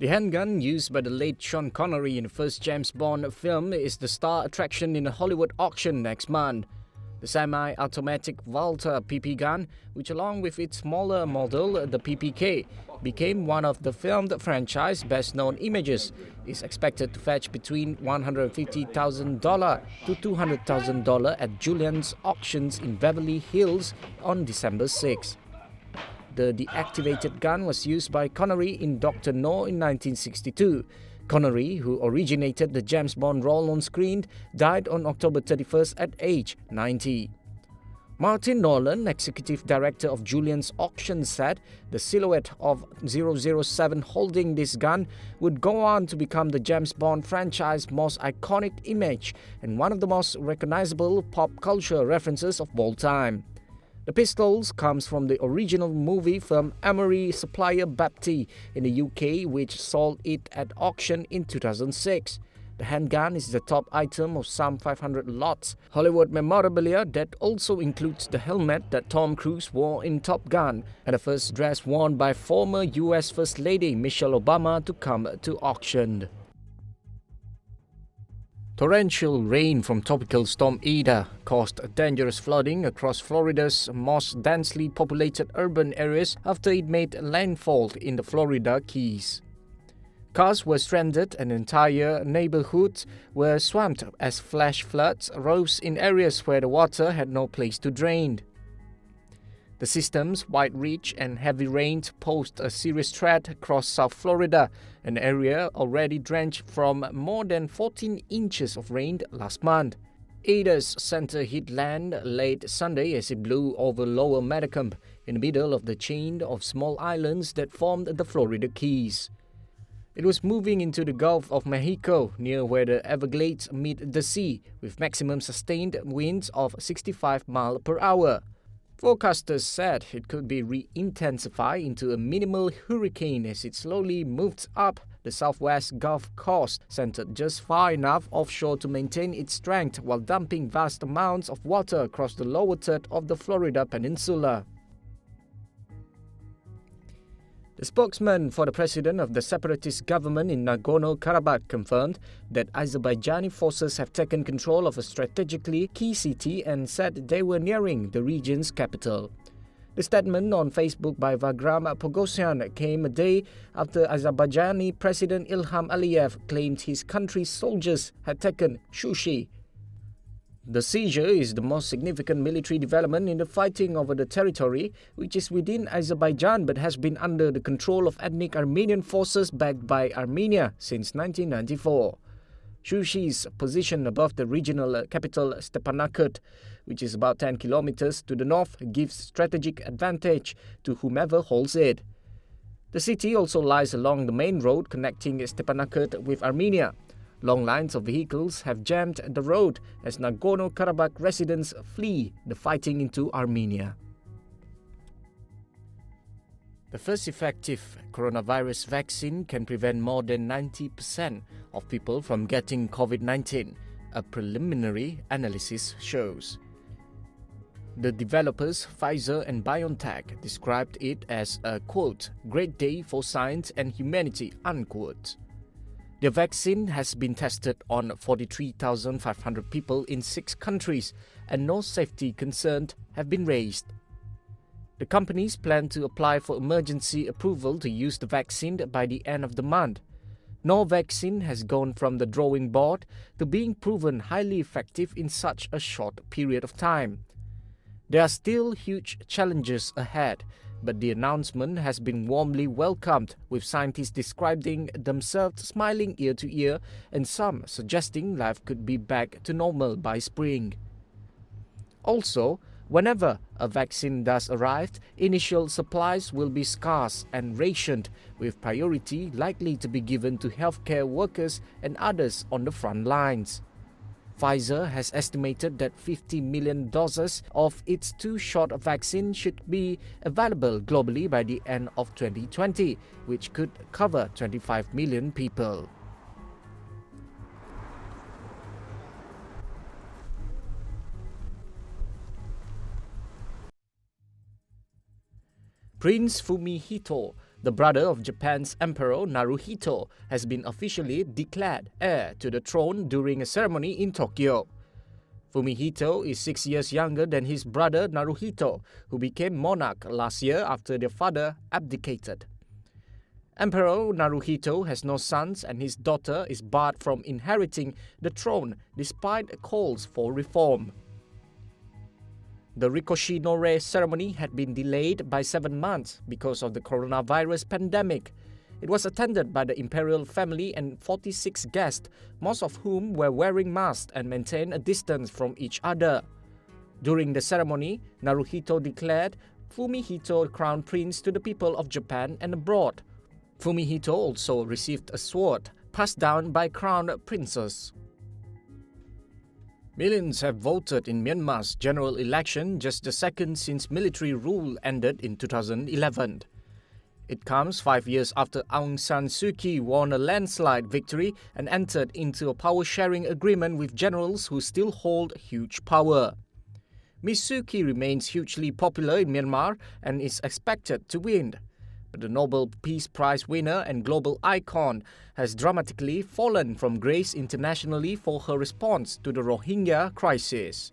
The handgun used by the late Sean Connery in the first James Bond film is the star attraction in a Hollywood auction next month. The semi-automatic Walther PP gun, which along with its smaller model, the PPK, became one of the filmed franchise's best-known images, is expected to fetch between $150,000 to $200,000 at Julian's auctions in Beverly Hills on December 6. The deactivated gun was used by Connery in Dr. No in 1962. Connery, who originated the James Bond role on screen, died on October 31st at age 90. Martin Nolan, executive director of Julian's auction, said the silhouette of 007 holding this gun would go on to become the James Bond franchise's most iconic image and one of the most recognizable pop culture references of all time. The pistols comes from the original movie from Emery supplier Baptiste in the UK, which sold it at auction in 2006. The handgun is the top item of some 500 lots Hollywood memorabilia that also includes the helmet that Tom Cruise wore in Top Gun and the first dress worn by former US First Lady Michelle Obama to come to auction. Torrential rain from tropical storm Aida caused dangerous flooding across Florida's most densely populated urban areas after it made landfall in the Florida Keys. Cars were stranded and entire neighborhoods were swamped as flash floods rose in areas where the water had no place to drain. The system's wide reach and heavy rain posed a serious threat across South Florida, an area already drenched from more than 14 inches of rain last month. Aida's center hit land late Sunday as it blew over Lower Metacomb, in the middle of the chain of small islands that formed the Florida Keys. It was moving into the Gulf of Mexico, near where the Everglades meet the sea, with maximum sustained winds of 65 miles per hour. Forecasters said it could be re-intensified into a minimal hurricane as it slowly moved up the southwest Gulf Coast, centered just far enough offshore to maintain its strength while dumping vast amounts of water across the lower third of the Florida peninsula. The spokesman for the president of the separatist government in Nagorno-Karabakh confirmed that Azerbaijani forces have taken control of a strategically key city and said they were nearing the region's capital. The statement on Facebook by Vagram Pogosyan came a day after Azerbaijani President Ilham Aliyev claimed his country's soldiers had taken Shushi. The seizure is the most significant military development in the fighting over the territory, which is within Azerbaijan but has been under the control of ethnic Armenian forces backed by Armenia since 1994. Shushi's position above the regional capital Stepanakert, which is about 10 kilometers to the north, gives strategic advantage to whomever holds it. The city also lies along the main road connecting Stepanakert with Armenia. Long lines of vehicles have jammed the road as Nagorno-Karabakh residents flee the fighting into Armenia. The first effective coronavirus vaccine can prevent more than 90% of people from getting COVID-19, a preliminary analysis shows. The developers, Pfizer and BioNTech, described it as a, quote, great day for science and humanity, unquote. The vaccine has been tested on 43,500 people in 6 countries and no safety concerns have been raised. The companies plan to apply for emergency approval to use the vaccine by the end of the month. No vaccine has gone from the drawing board to being proven highly effective in such a short period of time. There are still huge challenges ahead, but the announcement has been warmly welcomed, with scientists describing themselves smiling ear to ear and some suggesting life could be back to normal by spring. Also, whenever a vaccine does arrive, initial supplies will be scarce and rationed, with priority likely to be given to healthcare workers and others on the front lines. Pfizer has estimated that 50 million doses of its 2-shot vaccine should be available globally by the end of 2020, which could cover 25 million people. Prince Fumihito, The brother of Japan's Emperor Naruhito has been officially declared heir to the throne during a ceremony in Tokyo. Fumihito is 6 years younger than his brother Naruhito, who became monarch last year after their father abdicated. Emperor Naruhito has no sons and his daughter is barred from inheriting the throne despite calls for reform. The Rikoshi no Rei ceremony had been delayed by 7 months because of the coronavirus pandemic. It was attended by the imperial family and 46 guests, most of whom were wearing masks and maintained a distance from each other. During the ceremony, Naruhito declared Fumihito crown prince to the people of Japan and abroad. Fumihito also received a sword passed down by crown princes. Millions have voted in Myanmar's general election, just the second since military rule ended in 2011. It comes 5 years after Aung San Suu Kyi won a landslide victory and entered into a power-sharing agreement with generals who still hold huge power. Ms. Suu Kyi remains hugely popular in Myanmar and is expected to win. But the Nobel Peace Prize winner and global icon has dramatically fallen from grace internationally for her response to the Rohingya crisis.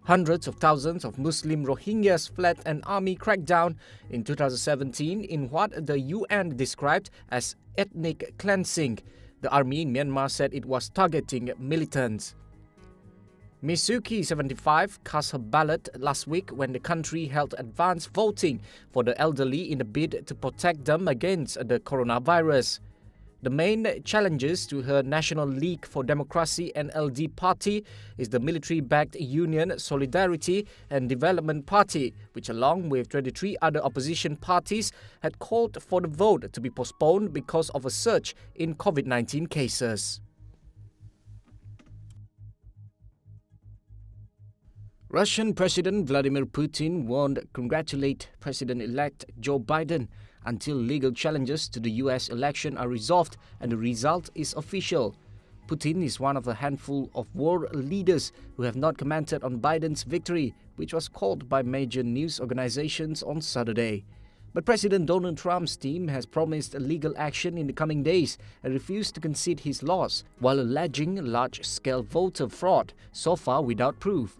Hundreds of thousands of Muslim Rohingyas fled an army crackdown in 2017 in what the UN described as ethnic cleansing. The army in Myanmar said it was targeting militants. Ms. Suu Kyi, 75, cast her ballot last week when the country held advance voting for the elderly in a bid to protect them against the coronavirus. The main challenges to her National League for Democracy NLD party is the military-backed Union Solidarity and Development Party, which along with 23 other opposition parties had called for the vote to be postponed because of a surge in COVID-19 cases. Russian President Vladimir Putin won't congratulate President-elect Joe Biden until legal challenges to the US election are resolved and the result is official. Putin is one of a handful of world leaders who have not commented on Biden's victory, which was called by major news organizations on Saturday. But President Donald Trump's team has promised legal action in the coming days and refused to concede his loss, while alleging large-scale voter fraud, so far without proof.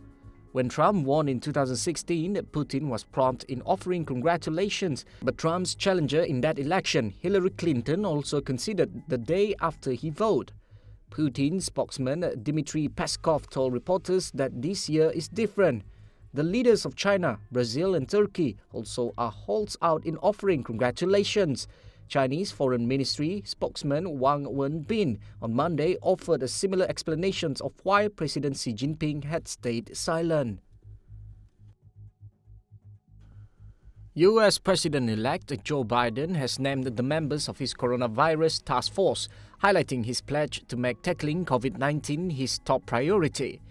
When Trump won in 2016, Putin was prompt in offering congratulations, but Trump's challenger in that election, Hillary Clinton, also conceded the day after he voted. Putin's spokesman Dmitry Peskov told reporters that this year is different. The leaders of China, Brazil and Turkey also are holds out in offering congratulations. Chinese Foreign Ministry spokesman Wang Wenbin on Monday offered a similar explanations of why President Xi Jinping had stayed silent. US President-elect Joe Biden has named the members of his coronavirus task force, highlighting his pledge to make tackling COVID-19 his top priority.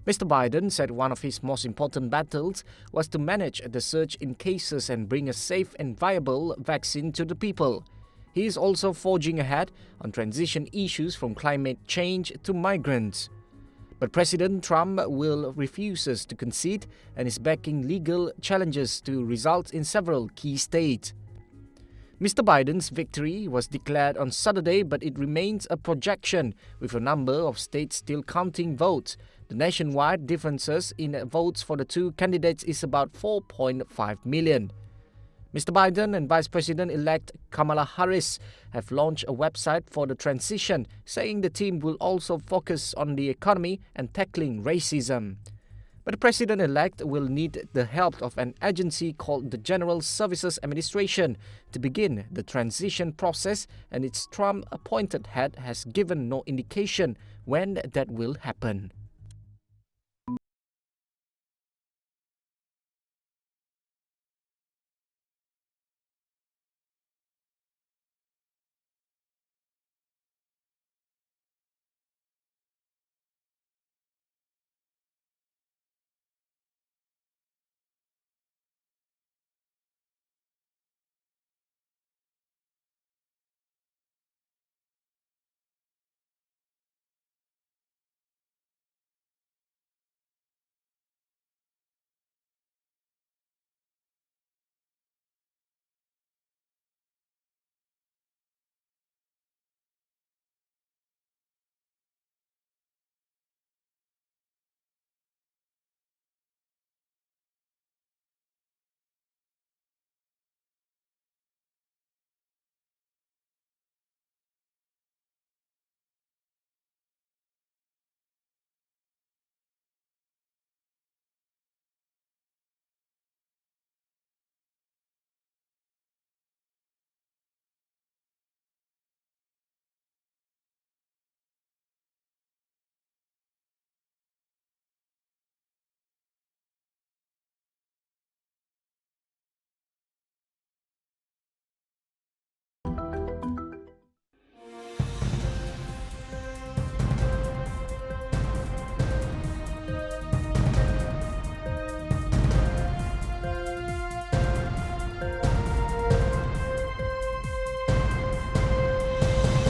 Mr. Biden said one of his most important battles was to manage the surge in cases and bring a safe and viable vaccine to the people. He is also forging ahead on transition issues from climate change to migrants. But President Trump refuses to concede and is backing legal challenges to result in several key states. Mr. Biden's victory was declared on Saturday, but it remains a projection, with a number of states still counting votes. The nationwide differences in votes for the two candidates is about 4.5 million. Mr. Biden and Vice President-elect Kamala Harris have launched a website for the transition, saying the team will also focus on the economy and tackling racism. But the President-elect will need the help of an agency called the General Services Administration to begin the transition process, and its Trump-appointed head has given no indication when that will happen.